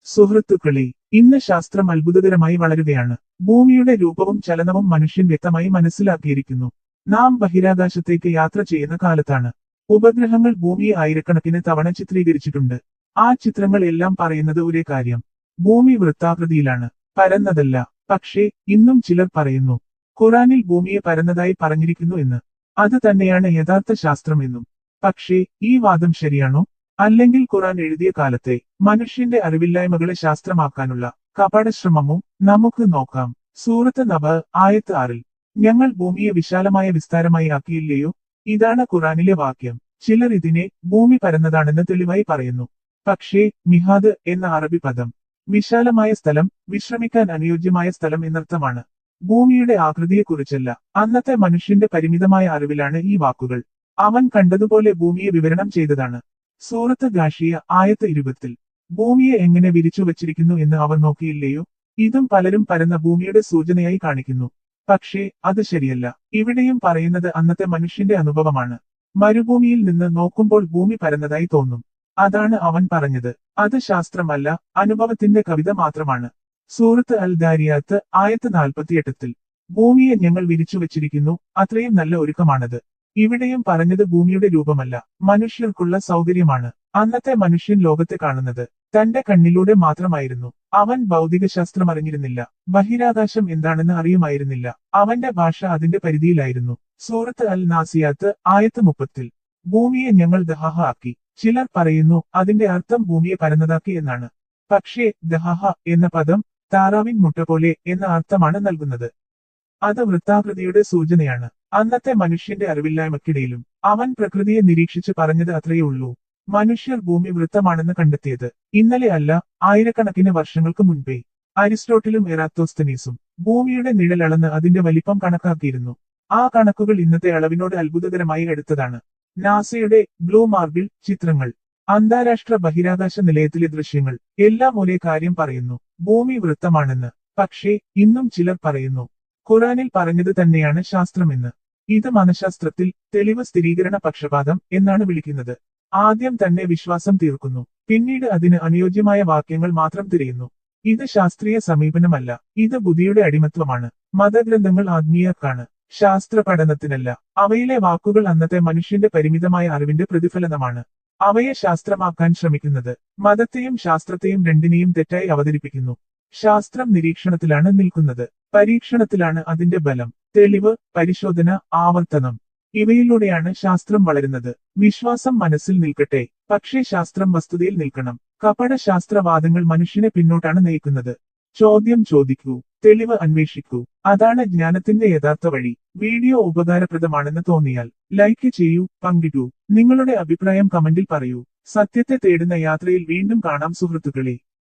സുഹൃത്തുക്കളെ, ഇന്ന് ശാസ്ത്രം അത്ഭുതകരമായി വളരുകയാണ്. ഭൂമിയുടെ രൂപവും ചലനവും മനുഷ്യൻ വ്യക്തമായി മനസ്സിലാക്കിയിരിക്കുന്നു. നാം ബഹിരാകാശത്തേക്ക് യാത്ര ചെയ്യുന്ന കാലത്താണ്. ഉപഗ്രഹങ്ങൾ ഭൂമിയെ ആയിരക്കണക്കിന് തവണ ചിത്രീകരിച്ചിട്ടുണ്ട്. ആ ചിത്രങ്ങൾ എല്ലാം പറയുന്നത് ഒരേ കാര്യം: ഭൂമി വൃത്താകൃതിയിലാണ്, പരന്നതല്ല. പക്ഷേ ഇന്നും ചിലർ പറയുന്നു ഖുറാനിൽ ഭൂമിയെ പരന്നതായി പറഞ്ഞിരിക്കുന്നു എന്ന്. അത് തന്നെയാണ് യഥാർത്ഥ ശാസ്ത്രം എന്നും. പക്ഷേ ഈ വാദം ശരിയാണോ? അല്ലെങ്കിൽ ഖുറാൻ എഴുതിയ കാലത്തെ മനുഷ്യന്റെ അറിവില്ലായ്മകളെ ശാസ്ത്രമാക്കാനുള്ള കപടശ്രമമോ? നമുക്ക് നോക്കാം. സൂറത്ത് നബ ആയത്ത് 6. ഞങ്ങൾ ഭൂമിയെ വിശാലമായ വിസ്താരമായി ആക്കിയില്ലയോ? ഇതാണ് ഖുറാനിലെ വാക്യം. ചിലർ ഇതിനെ ഭൂമി പരന്നതാണെന്ന് തെളിവായി പറയുന്നു. പക്ഷേ മിഹാദ് എന്ന അറബി പദം വിശാലമായ സ്ഥലം, വിശ്രമിക്കാൻ അനുയോജ്യമായ സ്ഥലം എന്നർത്ഥമാണ്. ഭൂമിയുടെ ആകൃതിയെക്കുറിച്ചല്ല. അന്നത്തെ മനുഷ്യന്റെ പരിമിതമായ അറിവിലാണ് ഈ വാക്കുകൾ. അവൻ കണ്ടതുപോലെ ഭൂമിയെ വിവരണം ചെയ്തതാണ്. സൂറത്ത് ഗാഷിയ ആയത്ത് 20. ഭൂമിയെ എങ്ങനെ വിരിച്ചു വച്ചിരിക്കുന്നു എന്ന് അവർ നോക്കിയില്ലയോ? ഇതും പലരും പരന്ന ഭൂമിയുടെ സൂചനയായി കാണിക്കുന്നു. പക്ഷേ അത് ശരിയല്ല. ഇവിടെയും പറയുന്നത് അന്നത്തെ മനുഷ്യന്റെ അനുഭവമാണ്. മരുഭൂമിയിൽ നിന്ന് നോക്കുമ്പോൾ ഭൂമി പരന്നതായി തോന്നും. അതാണ് അവൻ പറഞ്ഞത്. അത് ശാസ്ത്രമല്ല, അനുഭവത്തിന്റെ കവിത മാത്രമാണ്. സൂറത്ത് അൽ ദാരിയാത്ത് ആയത്ത് 48. ഭൂമിയെ ഞങ്ങൾ വിരിച്ചു വച്ചിരിക്കുന്നു, അത്രയും നല്ല ഒരുക്കമാണത്. ഇവിടെയും പറഞ്ഞത് ഭൂമിയുടെ രൂപമല്ല, മനുഷ്യർക്കുള്ള സൗകര്യമാണ്. അന്നത്തെ മനുഷ്യൻ ലോകത്തെ കാണുന്നത് തന്റെ കണ്ണിലൂടെ മാത്രമായിരുന്നു. അവൻ ഭൗതികശാസ്ത്രം അറിഞ്ഞിരുന്നില്ല, ബഹിരാകാശം എന്താണെന്ന് അറിയുമായിരുന്നില്ല. അവന്റെ ഭാഷ അതിന്റെ പരിധിയിലായിരുന്നു. സൂറത്ത് അൽ നാസിയാത്ത് ആയത്ത് 30. ഭൂമിയെ ഞങ്ങൾ ദഹഹ ആക്കി. ചിലർ പറയുന്നു അതിന്റെ അർത്ഥം ഭൂമിയെ പരന്നതാക്കി എന്നാണ്. പക്ഷേ ദഹഹ എന്ന പദം താറാവിൻ മുട്ട പോലെ എന്ന അർത്ഥമാണ് നൽകുന്നത്. അത് വൃത്താകൃതിയുടെ സൂചനയാണ്. അന്നത്തെ മനുഷ്യന്റെ അറിവില്ലായ്മക്കിടയിലും അവൻ പ്രകൃതിയെ നിരീക്ഷിച്ച് പറഞ്ഞത് അത്രയേ ഉള്ളൂ. മനുഷ്യർ ഭൂമി വൃത്തമാണെന്ന് കണ്ടെത്തിയത് ഇന്നലെ അല്ല, ആയിരക്കണക്കിന് വർഷങ്ങൾക്ക് മുൻപേ. അരിസ്റ്റോട്ടിലും എറാത്തോസ്തനീസും ഭൂമിയുടെ നിഴൽ അളന്ന് അതിന്റെ വലിപ്പം കണക്കാക്കിയിരുന്നു. ആ കണക്കുകൾ ഇന്നത്തെ അളവിനോട് അത്ഭുതകരമായി അടുത്തതാണ്. നാസയുടെ ബ്ലൂ മാർബിൾ ചിത്രങ്ങൾ, അന്താരാഷ്ട്ര ബഹിരാകാശ നിലയത്തിലെ ദൃശ്യങ്ങൾ എല്ലാം ഒരേ കാര്യം പറയുന്നു: ഭൂമി വൃത്തമാണെന്ന്. പക്ഷേ ഇന്നും ചിലർ പറയുന്നു ഖുറാനിൽ പറഞ്ഞത് തന്നെയാണ് ശാസ്ത്രമെന്ന്. ഇത് മനഃശാസ്ത്രത്തിൽ തെളിവ് സ്ഥിരീകരണ പക്ഷപാതം എന്നാണ് വിളിക്കുന്നത്. ആദ്യം തന്നെ വിശ്വാസം തീർക്കുന്നു, പിന്നീട് അതിന് അനുയോജ്യമായ വാക്യങ്ങൾ മാത്രം തിരയുന്നു. ഇത് ശാസ്ത്രീയ സമീപനമല്ല, ഇത് ബുദ്ധിയുടെ അടിമത്വമാണ്. മതഗ്രന്ഥങ്ങൾ ആത്മീയക്കാണ്, ശാസ്ത്ര പഠനത്തിനല്ല. അവയിലെ വാക്കുകൾ അന്നത്തെ മനുഷ്യന്റെ പരിമിതമായ അറിവിന്റെ പ്രതിഫലനമാണ്. അവയെ ശാസ്ത്രമാക്കാൻ ശ്രമിക്കുന്നത് മതത്തെയും ശാസ്ത്രത്തെയും രണ്ടിനെയും തെറ്റായി അവതരിപ്പിക്കുന്നു. ശാസ്ത്രം നിരീക്ഷണത്തിലാണ് നിൽക്കുന്നത്, പരീക്ഷണത്തിലാണ് അതിന്റെ ബലം. തെളിവ്, പരിശോധന, ആവർത്തനം, ഇവയിലൂടെയാണ് ശാസ്ത്രം വളരുന്നത്. വിശ്വാസം മനസ്സിൽ നിൽക്കട്ടെ, പക്ഷേ ശാസ്ത്രം വസ്തുതയിൽ നിൽക്കണം. കപട ശാസ്ത്രവാദങ്ങൾ മനുഷ്യനെ പിന്നോട്ടാണ് നയിക്കുന്നത്. ചോദ്യം ചോദിക്കൂ, തെളിവ് അന്വേഷിക്കൂ. അതാണ് ജ്ഞാനത്തിന്റെ യഥാർത്ഥ വഴി. വീഡിയോ ഉപകാരപ്രദമാണെന്ന് തോന്നിയാൽ ലൈക്ക് ചെയ്യൂ, പങ്കിടൂ. നിങ്ങളുടെ അഭിപ്രായം കമന്റിൽ പറയൂ. സത്യത്തെ തേടുന്ന യാത്രയിൽ വീണ്ടും കാണാം സുഹൃത്തുക്കളെ.